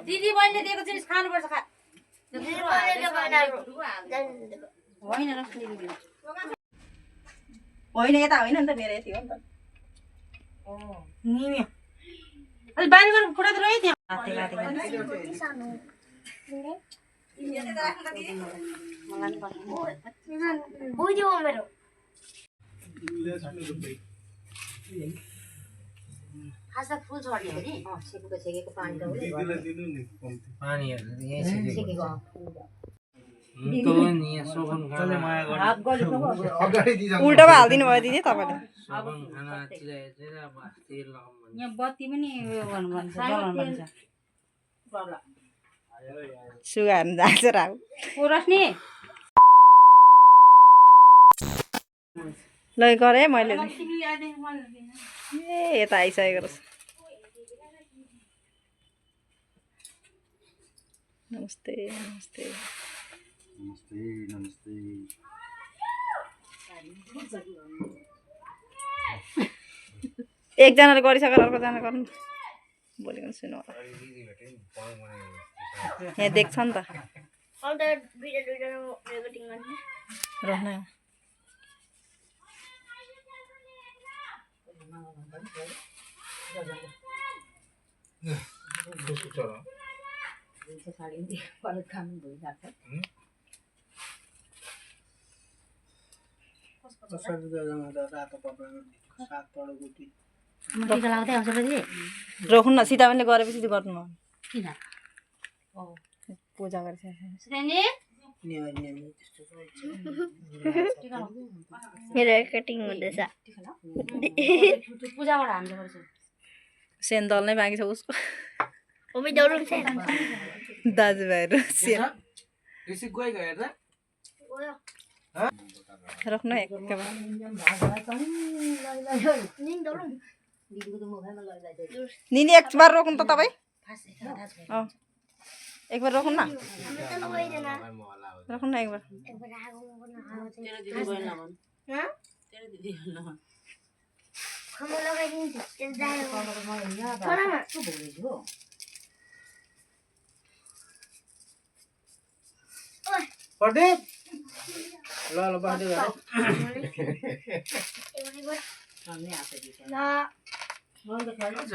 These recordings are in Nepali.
दिदी बहिनीले दिएको जिनिस खानुपर्छ खा होइन यता होइन नि त मेरो यति हो नि त अलि बारीबाट खुट्टा त रह्यो त्यहाँ खासा फुल छर्ने हो नि सेकेको पानी त उल्टामा हालिदिनु भयो दिदी तपाईँले यहाँ बत्ती पनि उयो गर्नु भन्छ जलाउनु भन्छ सुगा हार्नु जान्छ राहु रश्मि ल गरेँ मैले ए यता आइसकेको रहेछ नमस्ते नमस्ते नमस्ते नमस्ते एकजनाले गरिसकेर अर्कोजना गर्नु बोलेको सुन्नु होला यहाँ देख्छ नि त रहन रोक्नु न सीता पनि गरेपछि गर्नु किन पूजा गरिसकेको मेरो कटिङ हुँदैछ पूजाबाट हामीले गर्छ सेन्दल नै बाँकी छ उसको दाजुभाइहरू रोक्नु निनी एक बार रोक्नु त तपाईँ एक बार रोक्नु न रोक्नु न एक बार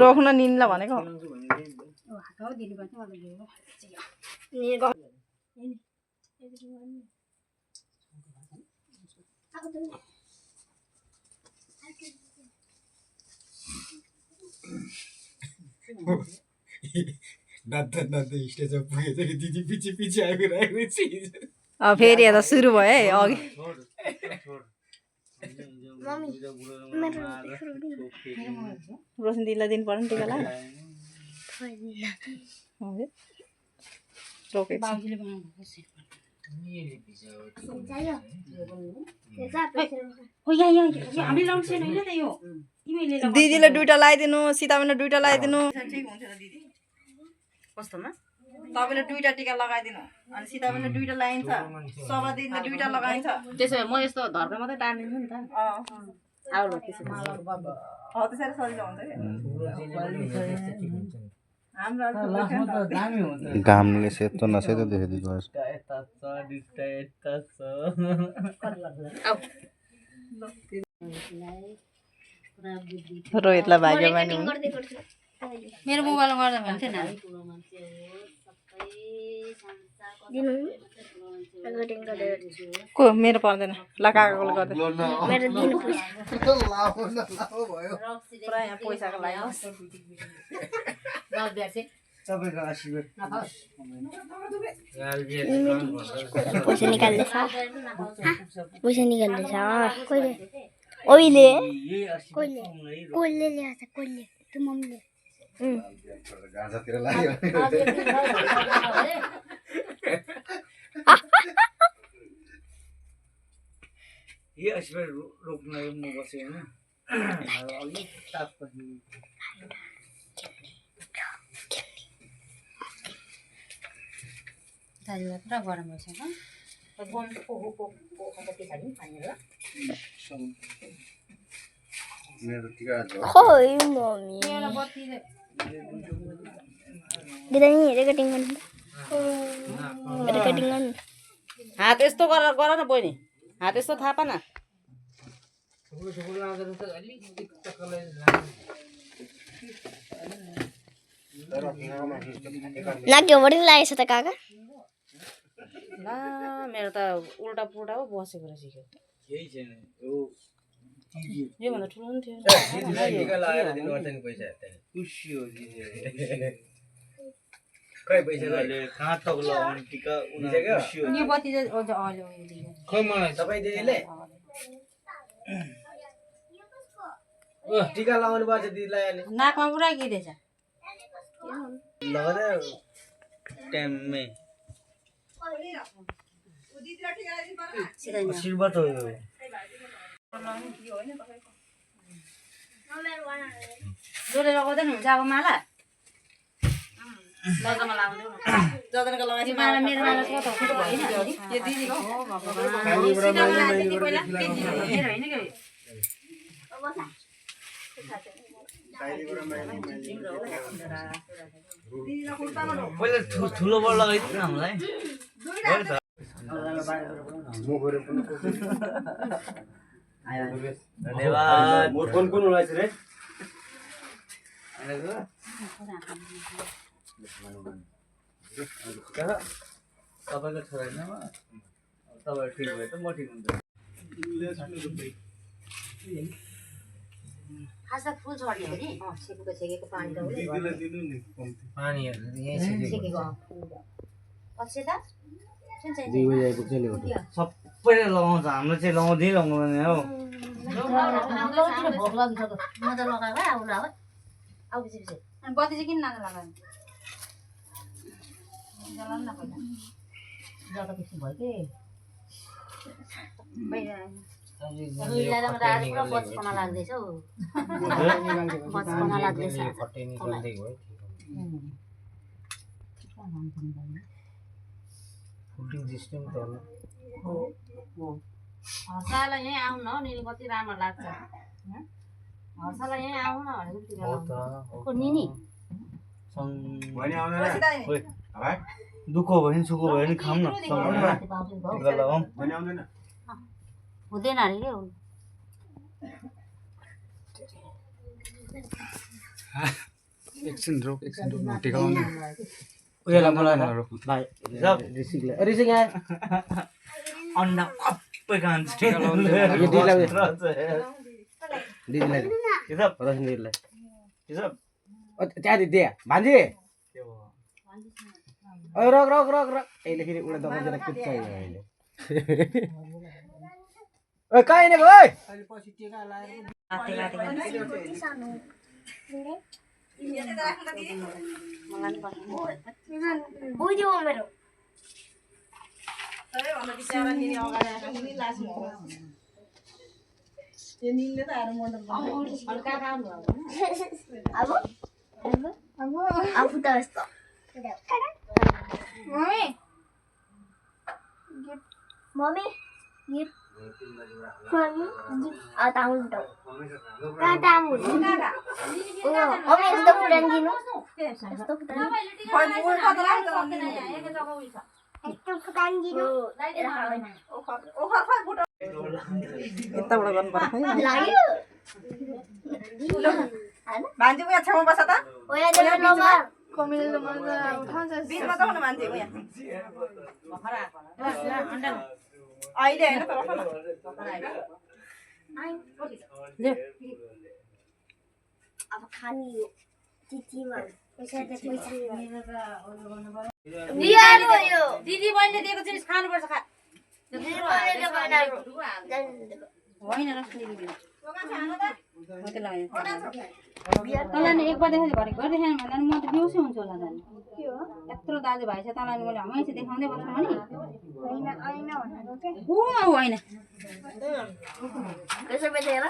रोक्न निनीलाई भनेको स्टेजमा पुगेछ कि दिदी पछि पछि आइरहेको फेरि यता सुरु भयो है अघि रोशनी दिदीलाई दिनु पर्यो नि टिका लाग रोकेको दिदीले दुईटा लगाइदिनु सीतामाले दुईटा लगाइदिनु कस्तोमा तपाईँले दुईटा टिका लगाइदिनु अनि सीतामाले दुईटा लगाइन्छ सभा दिदीले दुईटा लगाइन्छ त्यसो भए म यस्तो धर्का मात्रै टार्दिन्छु नि त त्यसरी सजिलो हुन्छ घामले सेतो नसेतो देखाइदिएको रोहितलाई भाग्यमानी मेरो मोबाइलमा गर्दा भन्थेन को मेरो पर्दैन लकाकोले गर्दा पुरा यहाँ पैसाको लागि सबैको आशीर्वाद पैसा निकाल्दैछ कहिले ओइले कहिले ल्याउँछ कहिले त्यो मम्मीले गाँजातिर लाग्यो ये आशीर्वाद रोक्न म बसेँ हैन अलि ताप साइजमा पुरा गरम भएछ ल खोइ मम्मी एउटा बत्ती गिदानी रेकर्डिङ गर्नु रेकर्डिङ गर्नु हात यस्तो गरेर गर न बहिनी हात यस्तो थापा न नाक्योबाट लागेछ त काका ला मेरो त उल्टा पुल्टा हो बसेको रहेछ केही छैन यो योभन्दा ठुलो पनि थियो दिदीलाई टिका लगाएर दिनुपर्छ नि पैसा खुसी हो दिदी खै पैसा ले कहाँ तक लगाउने टिका उनीहरु खुसी हो यो बत्ती चाहिँ अझ अहिले उयो दिन्छ खै मलाई तपाईँ दिदीले टिका लगाउनु पर्छ दिदीलाई अनि नाकमा पुरा गिरेछ लगाउँदा टाइममै सिल्भर त हो जोले लगाउँदैन हुन्छ अब माला जजनमा लगाउँदै जजनको लगाएपछि माला मेरो माला छ त खुद भएन यो दिदीको हो भगवान दिदी पहिला मेरो हैन के पहिला ठुलो बल लगाइदिनु न हामीलाई धन्यवाद कुन कुन लगाइछ रे तपाईँको छोरा होइन तपाईँ ठिक भयो त म ठिक हुन्छ खासा फुल छर्ने हो नि सेकेको सेकेको पानी त पानीहरू यहीँ सेकेको पछि त सबैले लगाउँछ हाम्रो चाहिँ लगाउँदै लगाउँदैन हौ भोक लागिसक्यो मजा लगायो है आउला है आउ पछि पछि अनि बत्ती चाहिँ किन नाच्न लगायो जलाउनु न पहिला जता पछि भयो के बचपना लाग्दैछ हौ बचपना लाग्दैछ हर्षालाई यहीँ आउन हो निनी कति राम्रो लाग्छ हर्षालाई यहीँ आउन भनेको निनी दुःख भयो नि सुख भयो नि खाऊँ न लगाऊँ हुँदैन अरे के एकछिन रोक टिकाउनु उयोलाई मलाई भाइ रिसिक यहाँ अन्डा अप्पै खान्छ दिदीलाई त्यहाँ दिदी भान्जी रक रक रक रक अहिले फेरि उडा दबाएर कुद्छ अहिले कहाँ हिँडेको है बुझ्यो मेरो सबैभन्दा बिचारा निनी अगाडि आएको निनी लास्टमा हो यो निनले त आएर मोडल अब आफू त यस्तो मम्मी यस्तो पुरान दिनु यस्तो पुरान दिनु यताबाट गर्नु पर्छ लाग्यो मान्छे उहाँ छेउमा बस्छ त ओया देला नम्बर बिचमा त हुनु मान्छे उहाँ अहिले होइन त अब खानी हो तितीमा पैसा दिदी बहिनीले दिएको जिनिस खानुपर्छ खा होइन तँलाई एकबार देखाएको भरे घर देखाएन भन्दा म त बेहोसै हुन्छु होला जाने यत्रो दाजुभाइ छ तँलाई मैले हमेसा देखाउँदै बस्नु भने होइन पैसा बेचेर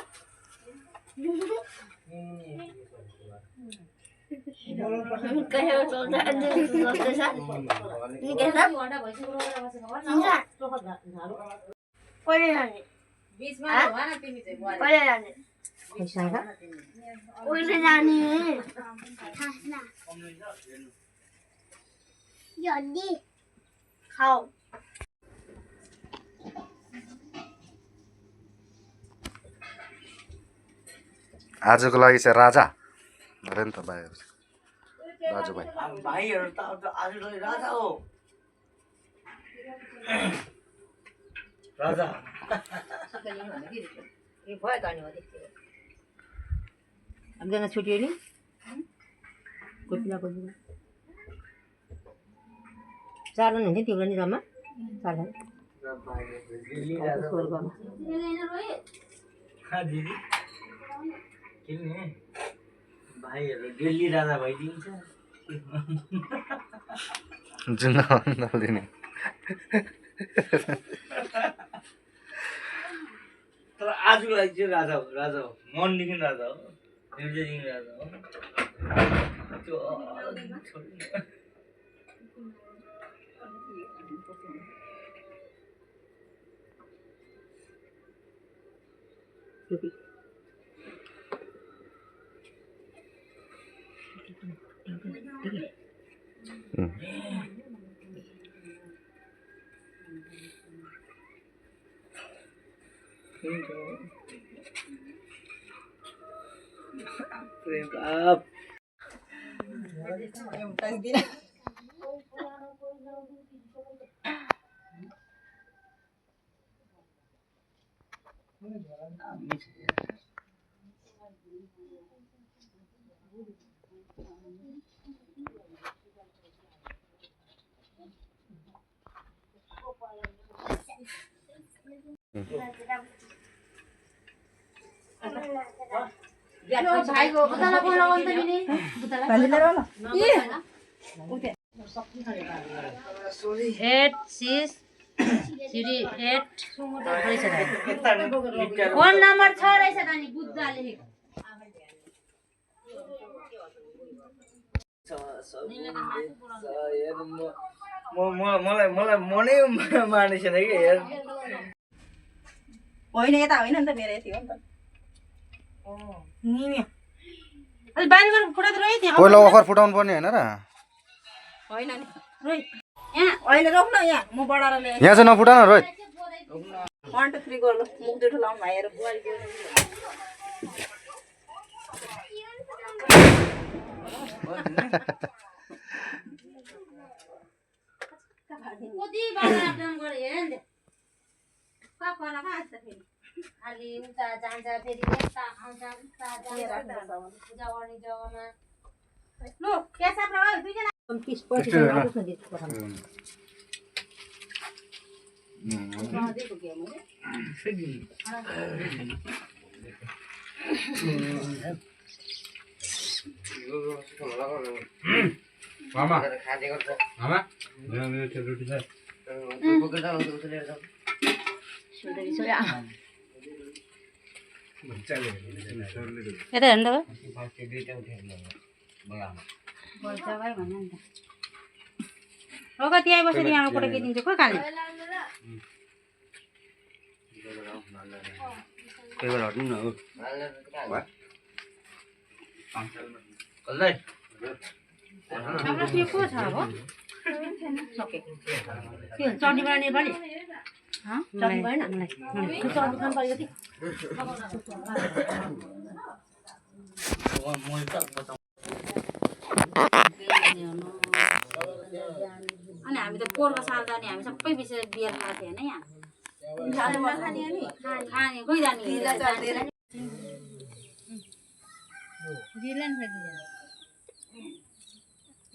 कहिले चल्छ जस्तै छ नि के छ घन्टा भइसक्यो रोएर बसेको हो न हुन्छ टोकत झाडु कहिले जाने बीचमा भएन तिमी चाहिँ बुहारी कहिले जाने पैसा का कहिले जाने जल्दी खाऊ आजको लागि चाहिँ राजा अरे नि त भाइहरू दाजुभाइ भाइहरू त आज राजा हो राजा एकजना छुट्यो नि कोपिला चारजना हुन्थ्यो तिम्रो नि जम्मा चारजना दिदी किन्ने भाइहरू डेली राजा भइदिन्छ जुन नलिने तर आजको लागि चाहिँ राजा हो मनदेखि राजा हो हृदयदेखि राजा हो त्यो प्रेम आप भाइको बुतालाई फोन लगाउनु त नि बुतालाई 8608 फोन नम्बर छ रहेछ त नि बुद्धा लेखेको मलाई मनै मार्ने छैन कि हेर होइन यता होइन नि त मेरो यति हो नि त अलि बारीबाट फुटा त रोइ त्यहाँ पहिला ओखर फुटाउनु पर्ने होइन र होइन नि रोइ यहाँ अहिले रोक्न यहाँ म बढाएर ल्याएँ यहाँ चाहिँ नफुटा न रोहित 1 2 3 गर्नु मुख दुटो लाउनु भाइहरू कति बार काम गरे हेर नि का कोला का आछ फेरि अलि उता जान्छ फेरि यता आउँछ उता जान्छ पूजा गर्ने जग्गामा लो केसा प्रभाव दुईजना 30 पैसा आउँछ नि पठाउनु दिएको के हो मामा मामा मेरो रोटी छ यता हेर्नु त जग्गै भन्नु नि त रोग त्यहाँ बसेर यहाँ कोटा के दिन्छ कोही खाले पेपर हट्नु न हो कसलाई हाम्रो के को छ अब सके के चटनी बनाउने पनि चटनी भएन चटनी खानु पर्यो कि अनि हामी त पोहोरको साल जाने हामी सबै विषय बियर खाएको थियो होइन यहाँ खाने कोही जाने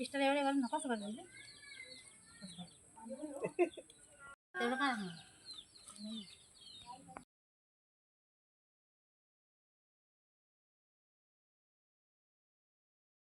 स्टार एउटै गर्नु न कसो गर्नु एउटा कहाँ